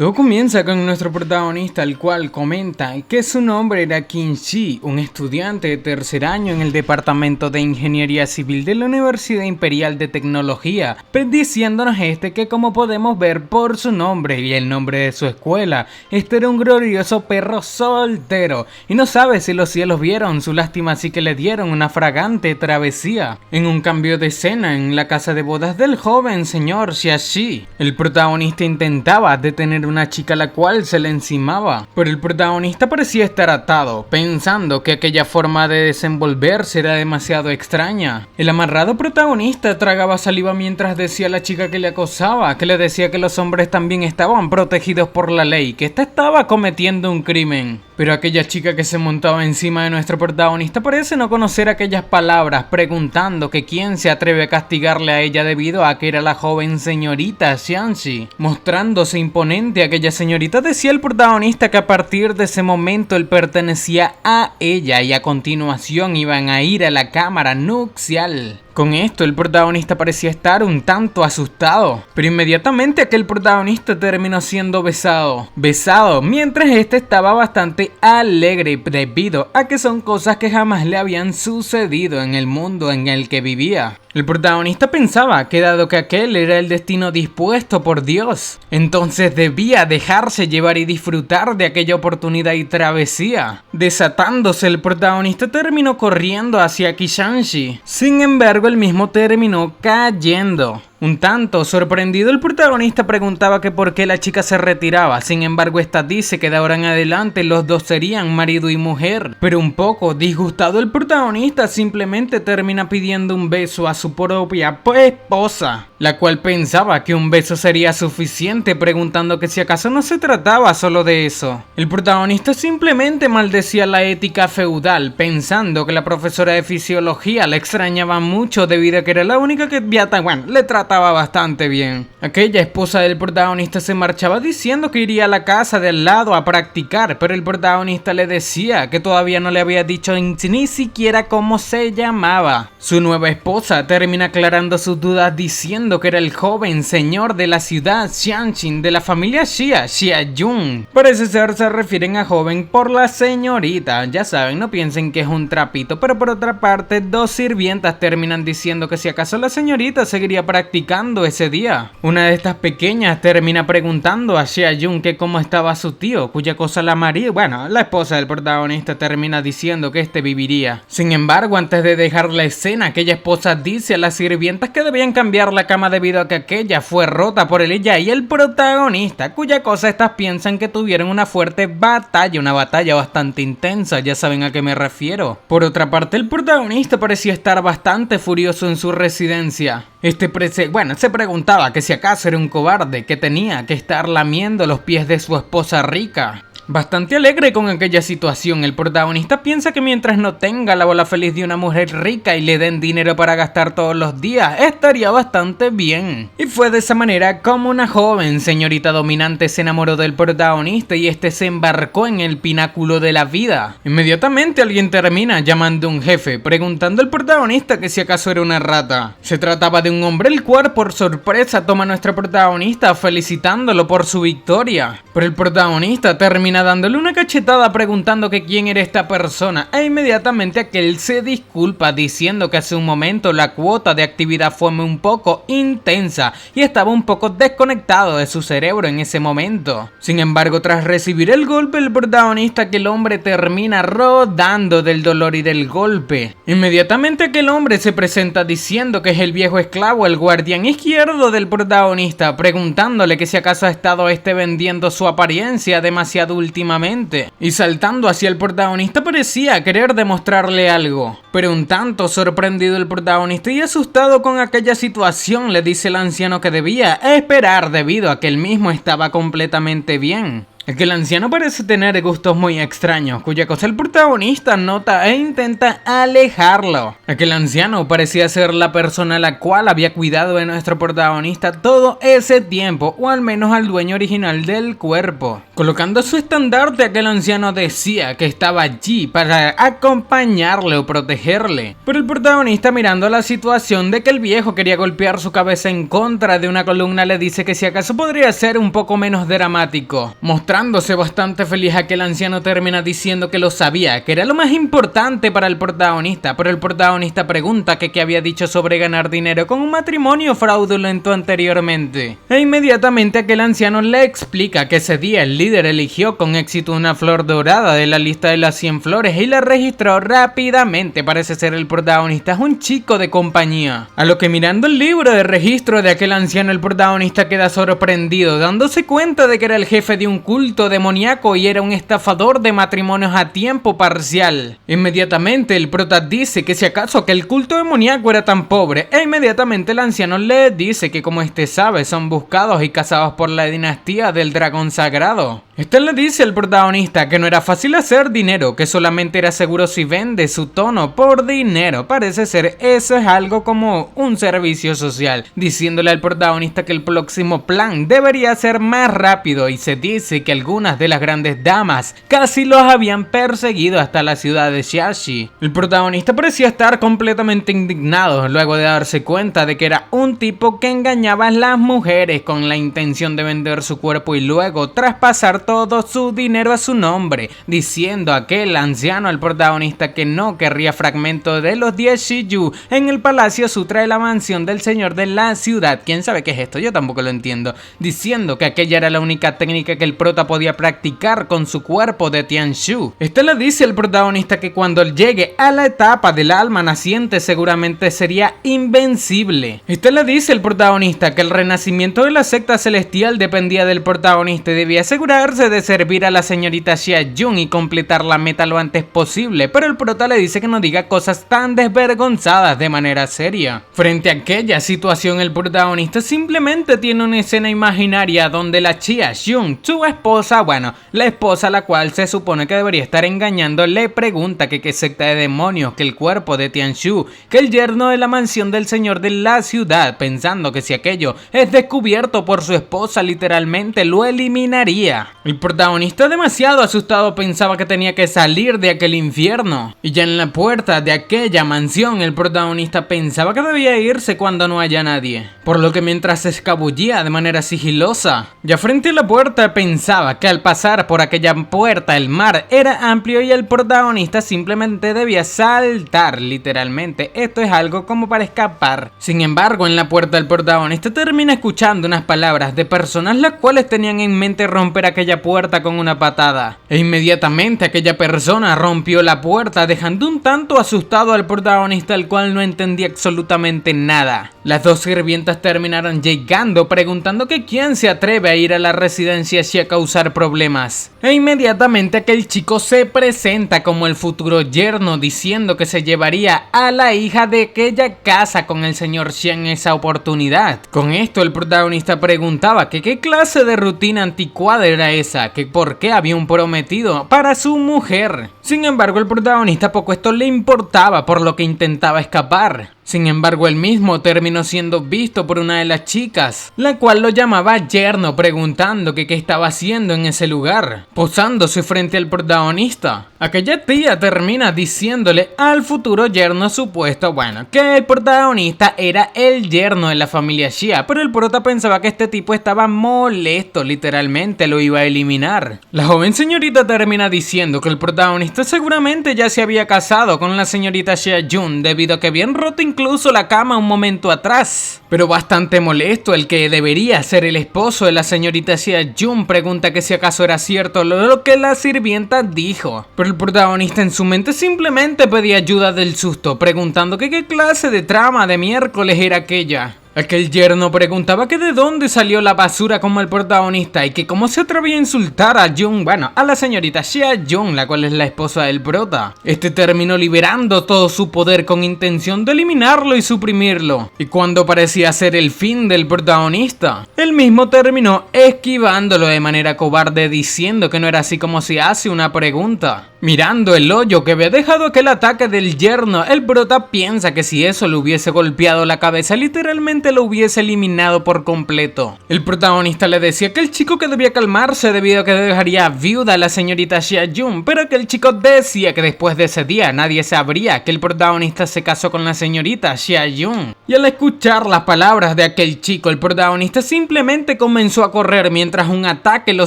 Todo comienza con nuestro protagonista, el cual comenta que su nombre era Qin Shi, un estudiante de tercer año en el departamento de Ingeniería Civil de la Universidad Imperial de Tecnología, diciéndonos que como podemos ver por su nombre y el nombre de su escuela, este era un glorioso perro soltero y no sabe si los cielos vieron su lástima, así que le dieron una fragante travesía. En un cambio de escena en la casa de bodas del joven señor Xiaxi, el protagonista intentaba detener una chica la cual se le encimaba, pero el protagonista parecía estar atado, pensando que aquella forma de desenvolverse era demasiado extraña. El amarrado protagonista tragaba saliva mientras decía a la chica que le acosaba, que le decía que los hombres también estaban protegidos por la ley, que ésta estaba cometiendo un crimen. Pero aquella chica que se montaba encima de nuestro protagonista parece no conocer aquellas palabras, preguntando que quién se atreve a castigarle a ella debido a que era la joven señorita Xianxi. Mostrándose imponente, aquella señorita decía al protagonista que a partir de ese momento él pertenecía a ella y a continuación iban a ir a la cámara nupcial. Con esto el protagonista parecía estar un tanto asustado, pero inmediatamente aquel protagonista terminó siendo besado mientras este estaba bastante alegre debido a que son cosas que jamás le habían sucedido en el mundo en el que vivía. El protagonista pensaba que dado que aquel era el destino dispuesto por Dios, entonces debía dejarse llevar y disfrutar de aquella oportunidad y travesía. Desatándose, el protagonista terminó corriendo hacia Qianxi. Sin embargo, el mismo terminó cayendo. Un tanto sorprendido, el protagonista preguntaba que por qué la chica se retiraba. Sin embargo, esta dice que de ahora en adelante los dos serían marido y mujer. Pero un poco disgustado, el protagonista simplemente termina pidiendo un beso a su propia esposa, la cual pensaba que un beso sería suficiente, preguntando que si acaso no se trataba solo de eso. El protagonista simplemente maldecía la ética feudal, pensando que la profesora de fisiología la extrañaba mucho debido a que era la única que le trataba bastante bien. Aquella esposa del protagonista se marchaba diciendo que iría a la casa de al lado a practicar, pero el protagonista le decía que todavía no le había dicho ni siquiera cómo se llamaba. Su nueva esposa termina aclarando sus dudas diciendo que era el joven señor de la ciudad Xianxin de la familia Xiayun. Parece ser se refieren a joven por la señorita, ya saben, no piensen que es un trapito, pero por otra parte dos sirvientas terminan diciendo que si acaso la señorita seguiría practicando ese día. Una de estas pequeñas termina preguntando a Xiayun que cómo estaba su tío, cuya cosa la María, la esposa del protagonista termina diciendo que este viviría. Sin embargo, antes de dejar la escena, aquella esposa dice a las sirvientas que debían cambiar la cama debido a que aquella fue rota por ella y el protagonista, cuya cosa estas piensan que tuvieron una fuerte batalla, una batalla bastante intensa, ya saben a qué me refiero. Por otra parte, el protagonista parecía estar bastante furioso en su residencia. Se preguntaba que si acaso era un cobarde que tenía que estar lamiendo los pies de su esposa rica. Bastante alegre con aquella situación, el protagonista piensa que mientras no tenga la bola feliz de una mujer rica y le den dinero para gastar todos los días, estaría bastante bien. Y fue de esa manera como una joven señorita dominante se enamoró del protagonista y este se embarcó en el pináculo de la vida. Inmediatamente alguien termina llamando a un jefe, preguntando al protagonista que si acaso era una rata. Se trataba de un hombre el cual por sorpresa toma a nuestro protagonista felicitándolo por su victoria. Pero el protagonista termina dándole una cachetada preguntando que quién era esta persona e inmediatamente aquel se disculpa diciendo que hace un momento la cuota de actividad fue un poco intensa y estaba un poco desconectado de su cerebro en ese momento. Sin embargo, tras recibir el golpe, el protagonista, aquel hombre termina rodando del dolor y del golpe. Inmediatamente aquel hombre se presenta diciendo que es el viejo esclavo, el guardián izquierdo del protagonista, preguntándole que si acaso ha estado vendiendo su apariencia demasiado últimamente, y saltando hacia el protagonista parecía querer demostrarle algo. Pero un tanto sorprendido el protagonista y asustado con aquella situación, le dice el anciano que debía esperar debido a que él mismo estaba completamente bien. Es que el anciano parece tener gustos muy extraños, cuya cosa el protagonista nota e intenta alejarlo. Aquel anciano parecía ser la persona a la cual había cuidado de nuestro protagonista todo ese tiempo, o al menos al dueño original del cuerpo. Colocando su estandarte, aquel anciano decía que estaba allí para acompañarle o protegerle. Pero el protagonista, mirando la situación de que el viejo quería golpear su cabeza en contra de una columna, le dice que si acaso podría ser un poco menos dramático. Mostrándose bastante feliz, aquel anciano termina diciendo que lo sabía, que era lo más importante para el protagonista, pero el protagonista pregunta que qué había dicho sobre ganar dinero con un matrimonio fraudulento anteriormente. E inmediatamente aquel anciano le explica que ese día el líder eligió con éxito una flor dorada de la lista de las 100 flores y la registró rápidamente. Parece ser el protagonista es un chico de compañía. A lo que, mirando el libro de registro de aquel anciano, el protagonista queda sorprendido, dándose cuenta de que era el jefe de un culto demoníaco y era un estafador de matrimonios a tiempo parcial. Inmediatamente el prota dice que si acaso que el culto demoníaco era tan pobre, e inmediatamente el anciano le dice que, como este sabe, son buscados y cazados por la dinastía del dragón sagrado. Este le dice al protagonista que no era fácil hacer dinero, que solamente era seguro si vende su tono por dinero. Parece ser eso es algo como un servicio social, diciéndole al protagonista que el próximo plan debería ser más rápido, y se dice que algunas de las grandes damas casi los habían perseguido hasta la ciudad de Shashi. El protagonista parecía estar completamente indignado luego de darse cuenta de que era un tipo que engañaba a las mujeres con la intención de vender su cuerpo y luego traspasar todo su dinero a su nombre, diciendo aquel anciano al protagonista que no querría fragmentos de los 10 Shiyu en el Palacio Sutra de la mansión del señor de la ciudad. ¿Quién sabe qué es esto? Yo tampoco lo entiendo. Diciendo que aquella era la única técnica que el prota podía practicar con su cuerpo de Tianshu. Este le dice al protagonista que cuando él llegue a la etapa del alma naciente seguramente sería invencible. Este le dice al protagonista que el renacimiento de la secta celestial dependía del protagonista y debía asegurarse de servir a la señorita Xia Jun y completar la meta lo antes posible, pero el prota le dice que no diga cosas tan desvergonzadas de manera seria. Frente a aquella situación, el protagonista simplemente tiene una escena imaginaria donde la Xia Jun, su esposa, la esposa a la cual se supone que debería estar engañando, le pregunta que qué secta de demonios, que el cuerpo de Tianshu, que el yerno de la mansión del señor de la ciudad, pensando que si aquello es descubierto por su esposa literalmente lo eliminaría. El protagonista, demasiado asustado, pensaba que tenía que salir de aquel infierno, y ya en la puerta de aquella mansión el protagonista pensaba que debía irse cuando no haya nadie, por lo que mientras se escabullía de manera sigilosa, ya frente a la puerta pensaba que al pasar por aquella puerta el mar era amplio y el protagonista simplemente debía saltar literalmente. Esto es algo como para escapar. Sin embargo, en la puerta el protagonista termina escuchando unas palabras de personas las cuales tenían en mente romper aquella puerta con una patada, e inmediatamente aquella persona rompió la puerta, dejando un tanto asustado al protagonista, el cual no entendía absolutamente nada. Las dos sirvientas terminaron llegando preguntando que quién se atreve a ir a la residencia si a causar problemas, e inmediatamente aquel chico se presenta como el futuro yerno, diciendo que se llevaría a la hija de aquella casa con el señor Xia en esa oportunidad. Con esto el protagonista preguntaba que qué clase de rutina anticuada era esa, que por qué había un prometido para su mujer. Sin embargo, el protagonista poco esto le importaba, por lo que intentaba escapar. Sin embargo, él mismo terminó siendo visto por una de las chicas, la cual lo llamaba yerno, preguntando que qué estaba haciendo en ese lugar, posándose frente al protagonista. Aquella tía termina diciéndole al futuro yerno supuesto, que el protagonista era el yerno de la familia Xia, pero el prota pensaba que este tipo estaba molesto, literalmente lo iba a eliminar. La joven señorita termina diciendo que el protagonista seguramente ya se había casado con la señorita Xia Jun, debido a que habían roto incluso la cama un momento atrás. Pero bastante molesto, el que debería ser el esposo de la señorita Xia Jun pregunta que si acaso era cierto lo que la sirvienta dijo. Pero el protagonista en su mente simplemente pedía ayuda del susto, preguntando que qué clase de trama de miércoles era aquella. Aquel yerno preguntaba que de dónde salió la basura como el protagonista y que cómo se atrevía a insultar a Jung, bueno, a la señorita Xia Jung, la cual es la esposa del prota. Este terminó liberando todo su poder con intención de eliminarlo y suprimirlo. Y cuando parecía ser el fin del protagonista, él mismo terminó esquivándolo de manera cobarde diciendo que no era así como se hace una pregunta. Mirando el hoyo que había dejado aquel ataque del yerno, el prota piensa que si eso le hubiese golpeado la cabeza, literalmente lo hubiese eliminado por completo. El protagonista le decía que el chico que debía calmarse debido a que dejaría viuda a la señorita Xia Jung, pero que el chico decía que después de ese día nadie sabría que el protagonista se casó con la señorita Xia Jung. Y al escuchar las palabras de aquel chico, el protagonista simplemente comenzó a correr mientras un ataque lo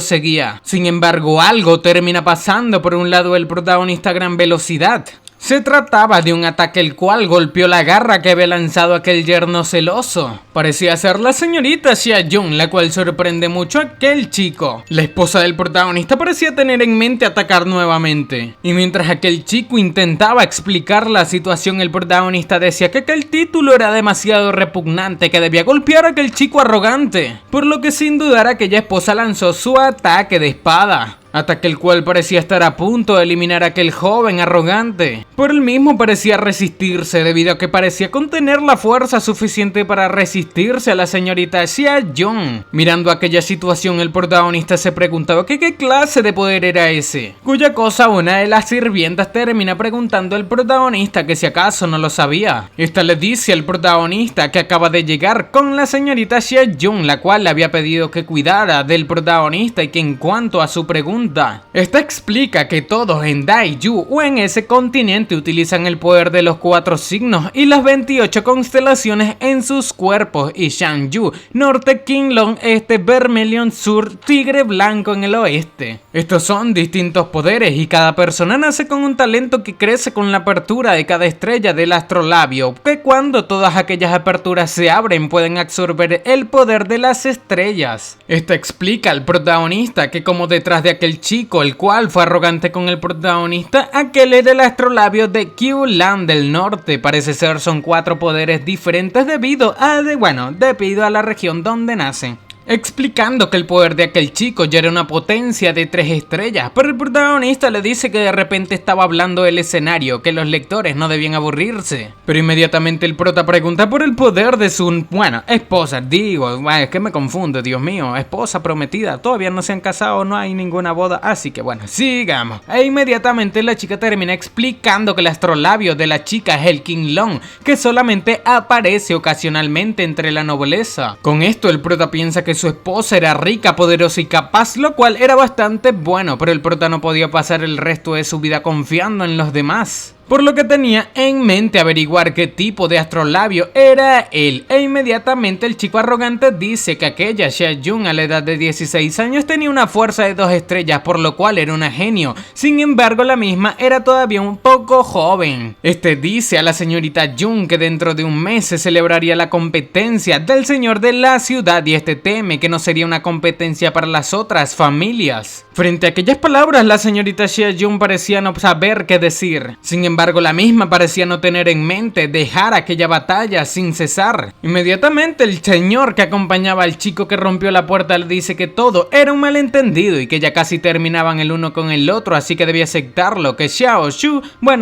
seguía. Sin embargo, algo termina pasando por un lado del protagonista a gran velocidad. Se trataba de un ataque el cual golpeó la garra que había lanzado aquel yerno celoso. Parecía ser la señorita Xia Jung, la cual sorprende mucho a aquel chico. La esposa del protagonista parecía tener en mente atacar nuevamente. Y mientras aquel chico intentaba explicar la situación, el protagonista decía que aquel título era demasiado repugnante, que debía golpear a aquel chico arrogante. Por lo que sin dudar aquella esposa lanzó su ataque de espada. Ataque el cual parecía estar a punto de eliminar a aquel joven arrogante. Pero él mismo parecía resistirse debido a que parecía contener la fuerza suficiente para resistirse a la señorita Xia Jung. Mirando aquella situación, el protagonista se preguntaba que qué clase de poder era ese. Cuya cosa una de las sirvientas termina preguntando al protagonista que si acaso no lo sabía. Esta le dice al protagonista que acaba de llegar con la señorita Xia Jung, la cual le había pedido que cuidara del protagonista y que en cuanto a su pregunta, esta explica que todos en Daiju o en ese continente utilizan el poder de los 4 signos y las 28 constelaciones en sus cuerpos, y Shangyu, norte, Qinglong, este, Vermilion, sur, tigre blanco en el oeste. Estos son distintos poderes y cada persona nace con un talento que crece con la apertura de cada estrella del astrolabio, que cuando todas aquellas aperturas se abren pueden absorber el poder de las estrellas. Esta explica al protagonista que como detrás de aquel chico, el cual fue arrogante con el protagonista, aquel era el astrolabio de Q-Land del norte. Parece ser son 4 poderes diferentes debido a la región donde nacen. Explicando que el poder de aquel chico ya era una potencia de 3 estrellas, pero el protagonista le dice que de repente estaba hablando del escenario, que los lectores no debían aburrirse. Pero inmediatamente el prota pregunta por el poder de su, esposa, es que me confundo, Dios mío, esposa prometida, todavía no se han casado, no hay ninguna boda, así que sigamos. E inmediatamente la chica termina explicando que el astrolabio de la chica es el Qinglong, que solamente aparece ocasionalmente entre la nobleza. Con esto el prota piensa que su esposa era rica, poderosa y capaz, lo cual era bastante bueno, pero el prota no podía pasar el resto de su vida confiando en los demás. Por lo que tenía en mente averiguar qué tipo de astrolabio era él, e inmediatamente el chico arrogante dice que aquella Xia Jung a la edad de 16 años tenía una fuerza de 2 estrellas, por lo cual era una genio. Sin embargo, la misma era todavía un poco joven. Este dice a la señorita Jung que dentro de un mes se celebraría la competencia del señor de la ciudad, y este teme que no sería una competencia para las otras familias. Frente a aquellas palabras, la señorita Xia Jung parecía no saber qué decir. Sin embargo, la misma parecía no tener en mente dejar aquella batalla sin cesar. Inmediatamente el señor que acompañaba al chico que rompió la puerta le dice que todo era un malentendido y que ya casi terminaban el uno con el otro, así que debía aceptarlo, que Xiao Shu,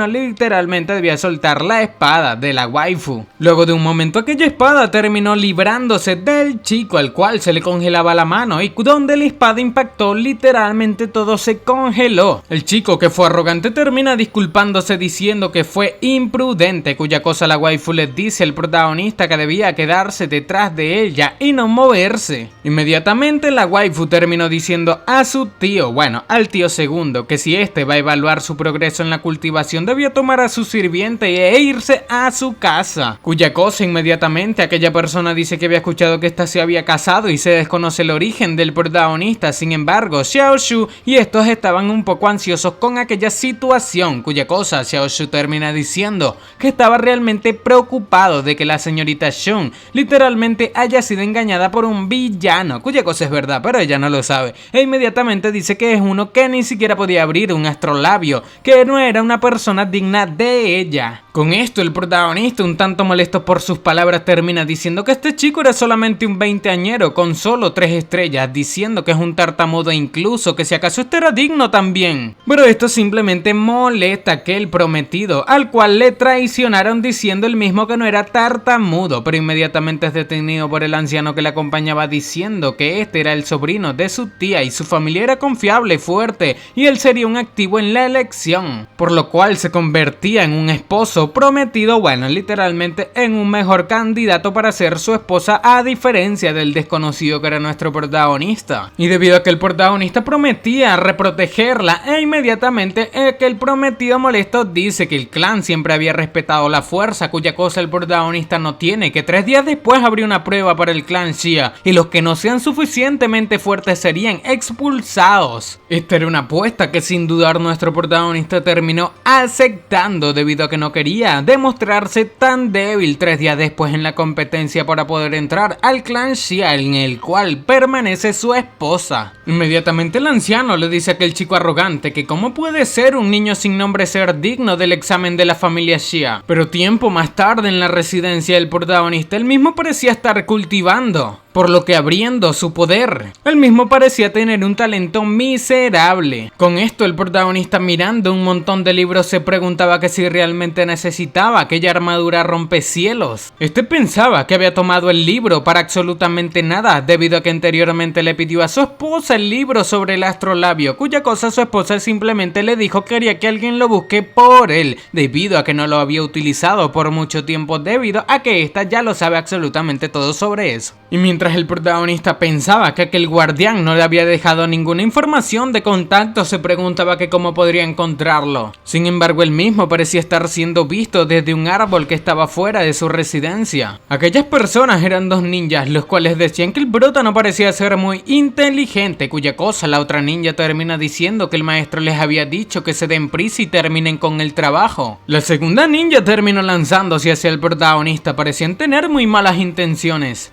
literalmente debía soltar la espada de la waifu. Luego de un momento aquella espada terminó librándose del chico, al cual se le congelaba la mano, y donde la espada impactó literalmente todo se congeló. El chico que fue arrogante termina disculpándose diciendo que fue imprudente, cuya cosa la waifu le dice al protagonista que debía quedarse detrás de ella y no moverse. Inmediatamente la waifu terminó diciendo a su tío, al tío segundo, que si este va a evaluar su progreso en la cultivación debía tomar a su sirviente e irse a su casa. Cuya cosa inmediatamente aquella persona dice que había escuchado que ésta se había casado y se desconoce el origen del protagonista. Sin embargo, Xiao Shu y estos estaban un poco ansiosos con aquella situación, cuya cosa Xiao Shu termina diciendo que estaba realmente preocupado de que la señorita Shun literalmente haya sido engañada por un villano, cuya cosa es verdad, pero ella no lo sabe, e inmediatamente dice que es uno que ni siquiera podía abrir un astrolabio, que no era una persona digna de ella. Con esto el protagonista, un tanto molesto por sus palabras, termina diciendo que este chico era solamente un veinteañero con solo 3 estrellas, diciendo que es un tartamudo e incluso que si acaso este era digno también. Pero esto simplemente molesta a aquel prometido, al cual le traicionaron diciendo él mismo que no era tartamudo, pero inmediatamente es detenido por el anciano que le acompañaba diciendo que este era el sobrino de su tía y su familia era confiable, fuerte y él sería un activo en la elección, por lo cual se convertía en un esposo prometido, bueno, literalmente en un mejor candidato para ser su esposa, a diferencia del desconocido que era nuestro protagonista. Y debido a que el protagonista prometía reprotegerla, e inmediatamente el prometido molesto dice que el clan siempre había respetado la fuerza, cuya cosa el protagonista no tiene, que 3 días después habría una prueba para el clan Xia y los que no sean suficientemente fuertes serían expulsados. Esta era una apuesta que sin dudar nuestro protagonista terminó aceptando debido a que no quería demostrarse tan débil 3 días después en la competencia para poder entrar al clan Xia, en el cual permanece su esposa. Inmediatamente el anciano le dice a aquel chico arrogante que cómo puede ser un niño sin nombre ser digno del examen de la familia Xia. Pero tiempo más tarde en la residencia del protagonista, él mismo parecía estar cultivando, por lo que abriendo su poder, él mismo parecía tener un talento miserable. Con esto el protagonista, mirando un montón de libros, se preguntaba que si realmente necesitaba aquella armadura rompecielos. Este pensaba que había tomado el libro para absolutamente nada, debido a que anteriormente le pidió a su esposa el libro sobre el astrolabio, cuya cosa su esposa simplemente le dijo que quería que alguien lo busque por él, debido a que no lo había utilizado por mucho tiempo, debido a que esta ya lo sabe absolutamente todo sobre eso. Y mientras el protagonista pensaba que aquel guardián no le había dejado ninguna información de contacto, se preguntaba que cómo podría encontrarlo. Sin embargo, él mismo parecía estar siendo visto desde un árbol que estaba fuera de su residencia. Aquellas personas eran 2 ninjas, los cuales decían que el prota no parecía ser muy inteligente, cuya cosa la otra ninja termina diciendo que el maestro les había dicho que se den prisa y terminen con el trabajo. La segunda ninja terminó lanzándose hacia el protagonista, parecían tener muy malas intenciones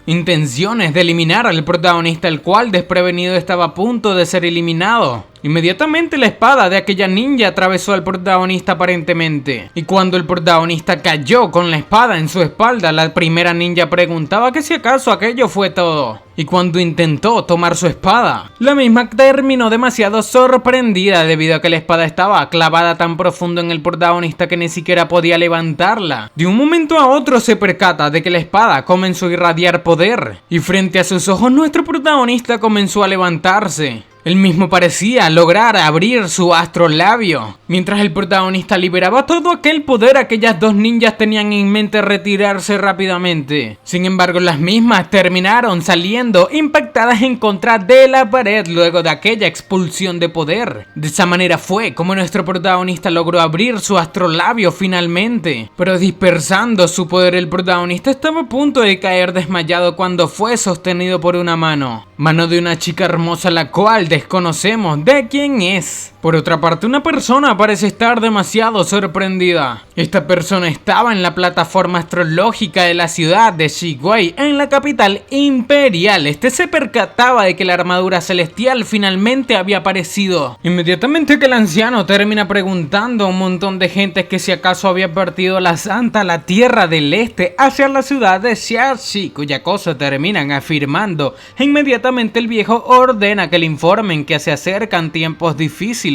de eliminar al protagonista, el cual desprevenido estaba a punto de ser eliminado. Inmediatamente la espada de aquella ninja atravesó al protagonista aparentemente, y cuando el protagonista cayó con la espada en su espalda, la primera ninja preguntaba que si acaso aquello fue todo. Y cuando intentó tomar su espada, la misma terminó demasiado sorprendida debido a que la espada estaba clavada tan profundo en el protagonista que ni siquiera podía levantarla. De un momento a otro se percata de que la espada comenzó a irradiar poder, y frente a sus ojos nuestro protagonista comenzó a levantarse. Él mismo parecía lograr abrir su astrolabio. Mientras el protagonista liberaba todo aquel poder, aquellas 2 ninjas tenían en mente retirarse rápidamente. Sin embargo, las mismas terminaron saliendo impactadas en contra de la pared luego de aquella expulsión de poder. De esa manera fue como nuestro protagonista logró abrir su astrolabio finalmente. Pero dispersando su poder, el protagonista estaba a punto de caer desmayado cuando fue sostenido por una mano de una chica hermosa, la cual desconocemos de quién es. Por otra parte, una persona parece estar demasiado sorprendida. Esta persona estaba en la plataforma astrológica de la ciudad de Shigwei, en la capital imperial. Este se percataba de que la armadura celestial finalmente había aparecido. Inmediatamente que el anciano termina preguntando a un montón de gente que si acaso había partido la Santa, la Tierra del Este, hacia la ciudad de Xiaxi, cuya cosa terminan afirmando. Inmediatamente el viejo ordena que le informen que se acercan tiempos difíciles.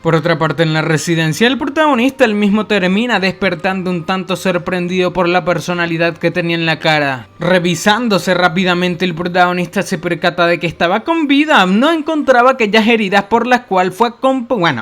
Por otra parte, en la residencia del protagonista, él mismo termina despertando un tanto sorprendido por la personalidad que tenía en la cara. Revisándose rápidamente, el protagonista se percata de que estaba con vida, no encontraba aquellas heridas por las cuales fue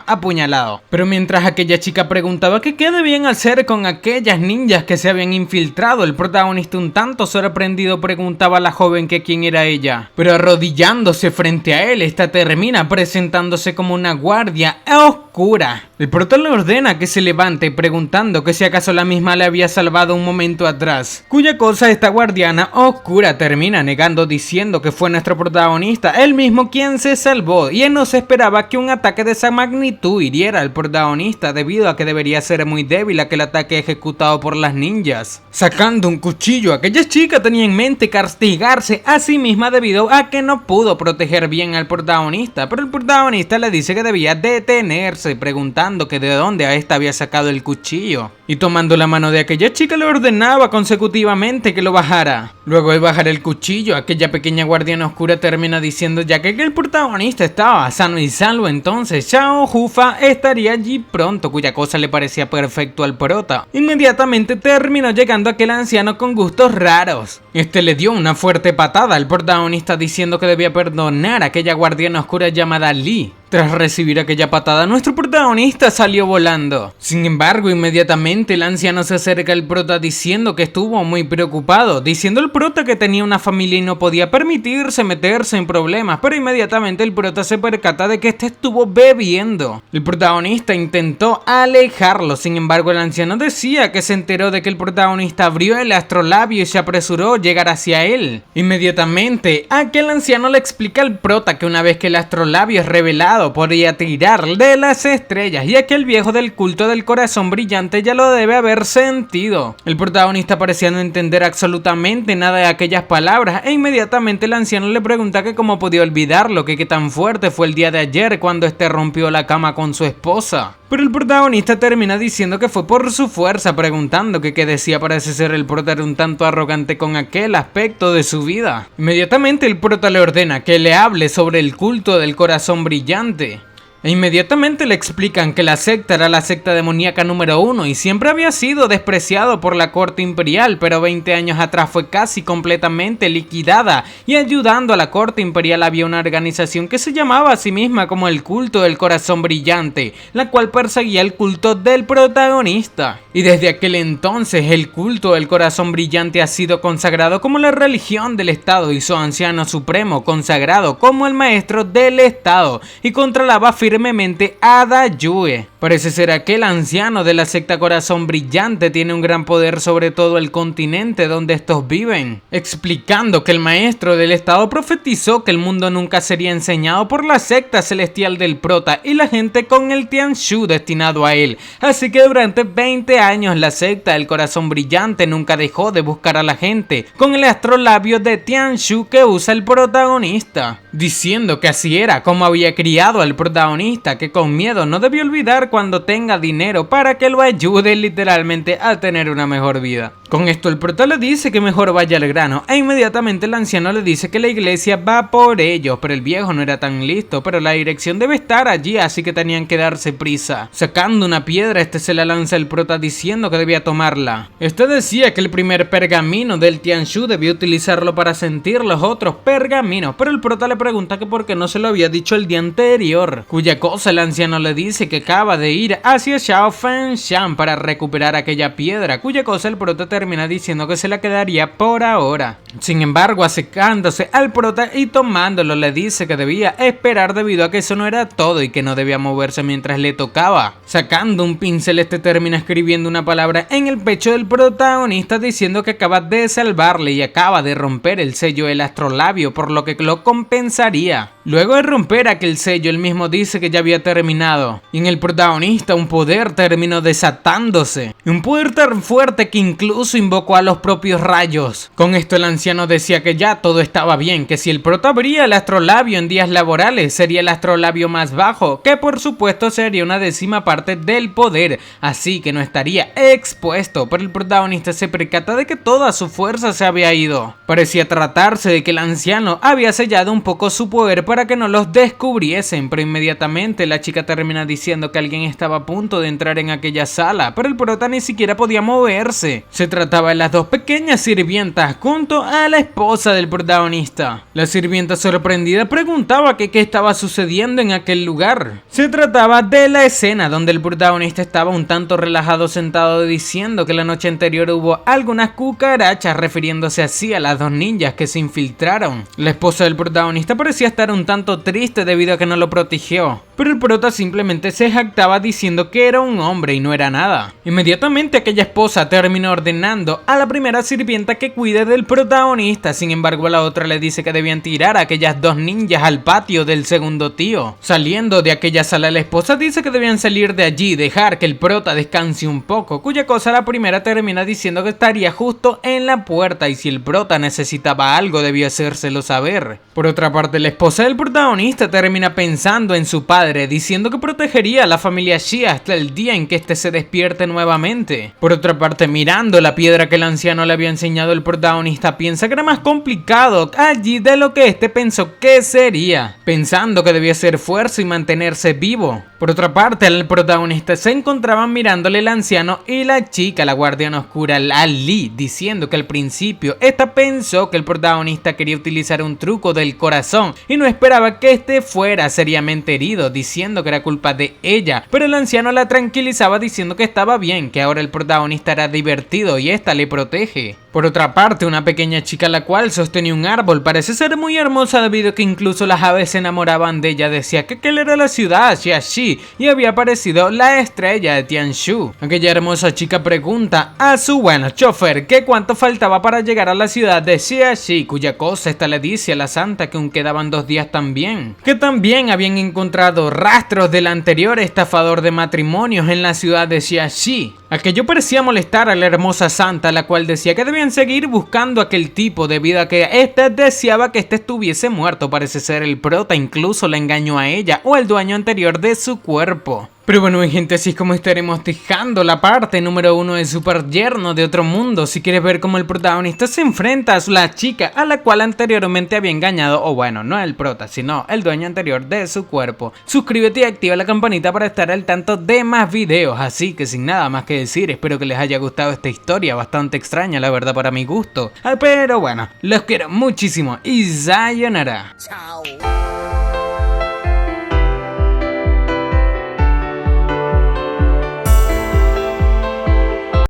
apuñalado. Pero mientras aquella chica preguntaba que qué debían hacer con aquellas ninjas que se habían infiltrado, el protagonista, un tanto sorprendido, preguntaba a la joven que quién era ella. Pero arrodillándose frente a él, esta termina presentándose como una guardia oscura. El prota le ordena que se levante, preguntando que si acaso la misma le había salvado un momento atrás, cuya cosa esta guardiana oscura termina negando, diciendo que fue nuestro protagonista, él mismo quien se salvó, y él no se esperaba que un ataque de esa magnitud hiriera al protagonista, debido a que debería ser muy débil aquel ataque ejecutado por las ninjas. Sacando un cuchillo, aquella chica tenía en mente castigarse a sí misma debido a que no pudo proteger bien al protagonista, pero el protagonista le dice que debía detener defenderse, preguntando que de dónde ésta había sacado el cuchillo. Y tomando la mano de aquella chica le ordenaba consecutivamente que lo bajara. Luego de bajar el cuchillo, aquella pequeña guardiana oscura termina diciendo ya que el protagonista estaba sano y salvo, entonces Xiao Jufa estaría allí pronto, cuya cosa le parecía perfecto al prota. Inmediatamente terminó llegando aquel anciano con gustos raros. Este le dio una fuerte patada al protagonista diciendo que debía perdonar a aquella guardiana oscura llamada Li. Tras recibir aquella patada, nuestro protagonista salió volando. Sin embargo, inmediatamente el anciano se acerca al prota diciendo que estuvo muy preocupado, diciendo el prota que tenía una familia y no podía permitirse meterse en problemas, pero inmediatamente el prota se percata de que este estuvo bebiendo. El protagonista intentó alejarlo, sin embargo el anciano decía que se enteró de que el protagonista abrió el astrolabio y se apresuró a llegar hacia él. Inmediatamente, aquel anciano le explica al prota que una vez que el astrolabio es revelado, podría tirar de las estrellas y aquel viejo del culto del corazón brillante ya lo debe haber sentido. El protagonista parecía no entender absolutamente nada de aquellas palabras e inmediatamente el anciano le pregunta que cómo podía olvidarlo, que qué tan fuerte fue el día de ayer cuando este rompió la cama con su esposa. Pero el protagonista termina diciendo que fue por su fuerza, preguntando que qué decía. Parece ser el prota era un tanto arrogante con aquel aspecto de su vida. Inmediatamente el prota le ordena que le hable sobre el culto del corazón brillante. E inmediatamente le explican que la secta era la secta demoníaca número 1 y siempre había sido despreciado por la corte imperial, pero 20 años atrás fue casi completamente liquidada y ayudando a la corte imperial había una organización que se llamaba a sí misma como el culto del corazón brillante, la cual perseguía el culto del protagonista. Y desde aquel entonces el culto del corazón brillante ha sido consagrado como la religión del estado y su anciano supremo consagrado como el maestro del estado y controlaba firmemente a Dayue. Parece ser aquel anciano de la secta Corazón Brillante tiene un gran poder sobre todo el continente donde estos viven, explicando que el maestro del estado profetizó que el mundo nunca sería enseñado por la secta celestial del prota y la gente con el Tianshu destinado a él, así que durante 20 años la secta del Corazón Brillante nunca dejó de buscar a la gente con el astrolabio de Tianshu que usa el protagonista, diciendo que así era como había criado al protagonista, que con miedo no debió olvidar cuando tenga dinero para que lo ayude literalmente a tener una mejor vida. Con esto el prota le dice que mejor vaya al grano e inmediatamente el anciano le dice que la iglesia va por ellos, pero el viejo no era tan listo, pero la dirección debe estar allí, así que tenían que darse prisa. Sacando una piedra, este se la lanza al prota diciendo que debía tomarla. Este decía que el primer pergamino del Tianshu debía utilizarlo para sentir los otros pergaminos, pero el prota le pregunta que por qué no se lo había dicho el día anterior, cuya cosa el anciano le dice que acaba de ir hacia Xiao Fengshan para recuperar aquella piedra, cuya cosa el prota termina diciendo que se la quedaría por ahora. Sin embargo, acercándose al prota y tomándolo le dice que debía esperar debido a que eso no era todo y que no debía moverse mientras le tocaba. Sacando un pincel, este termina escribiendo una palabra en el pecho del protagonista diciendo que acaba de salvarle y acaba de romper el sello del astrolabio, por lo que lo compensaría. Luego de romper aquel sello, él mismo dice que ya había terminado, y en el protagonista un poder terminó desatándose, un poder tan fuerte que incluso invocó a los propios rayos. Con esto el anciano decía que ya todo estaba bien, que si el prota abría el astrolabio en días laborales sería el astrolabio más bajo, que por supuesto sería una 10ª parte del poder, así que no estaría expuesto, pero el protagonista se percata de que toda su fuerza se había ido. Parecía tratarse de que el anciano había sellado un poco su poder para que no los descubriesen, pero inmediatamente la chica termina diciendo que alguien estaba a punto de entrar en aquella sala, pero el prota ni siquiera podía moverse. Se trataba de las dos pequeñas sirvientas junto a la esposa del protagonista. La sirvienta sorprendida preguntaba que qué estaba sucediendo en aquel lugar. Se trataba de la escena donde el protagonista estaba un tanto relajado sentado diciendo que la noche anterior hubo algunas cucarachas, refiriéndose así a las dos ninjas que se infiltraron. La esposa del protagonista parecía estar un tanto triste debido a que no lo protegió, pero el prota simplemente se jactaba diciendo que era un hombre y no era nada. Inmediatamente aquella esposa terminó ordenando a la primera sirvienta que cuide del protagonista, sin embargo a la otra le dice que debían tirar a aquellas dos ninjas al patio del segundo tío. Saliendo de aquella sala, la esposa dice que debían salir de allí y dejar que el prota descanse un poco, cuya cosa la primera termina diciendo que estaría justo en la puerta y si el prota necesitaba algo debía hacérselo saber. Por otra parte, la esposa del protagonista termina pensando en su padre padre, diciendo que protegería a la familia Xie hasta el día en que este se despierte nuevamente. Por otra parte, mirando la piedra que el anciano le había enseñado, el protagonista piensa que era más complicado allí de lo que este pensó que sería, pensando que debía ser fuerza y mantenerse vivo. Por otra parte, el protagonista se encontraban mirándole el anciano y la chica, la guardiana oscura Lali, diciendo que al principio esta pensó que el protagonista quería utilizar un truco del corazón y no esperaba que este fuera seriamente herido, diciendo que era culpa de ella, pero el anciano la tranquilizaba diciendo que estaba bien, que ahora el protagonista era divertido y esta le protege. Por otra parte, una pequeña chica la cual sostenía un árbol parece ser muy hermosa debido a que incluso las aves se enamoraban de ella. Decía que aquel era la ciudad Xiaxi y había aparecido la estrella de Tianshu. Aquella hermosa chica pregunta a su chofer que cuánto faltaba para llegar a la ciudad de Xiaxi, cuya cosa esta le dice a la santa que aún quedaban 2 días también, que también habían encontrado rastros del anterior estafador de matrimonios en la ciudad de Xiaxi. Aquello parecía molestar a la hermosa santa, la cual decía que debían seguir buscando a aquel tipo debido a que éste deseaba que éste estuviese muerto. Parece ser el prota incluso la engañó a ella o al dueño anterior de su cuerpo. Pero bueno, mi gente, así es como estaremos dejando la parte número 1 de Super Yerno de Otro Mundo. Si quieres ver cómo el protagonista se enfrenta a la chica a la cual anteriormente había engañado, o bueno, no el prota, sino el dueño anterior de su cuerpo, suscríbete y activa la campanita para estar al tanto de más videos. Así que sin nada más que decir, espero que les haya gustado esta historia, bastante extraña la verdad para mi gusto. Pero bueno, los quiero muchísimo y sayonara. Chao.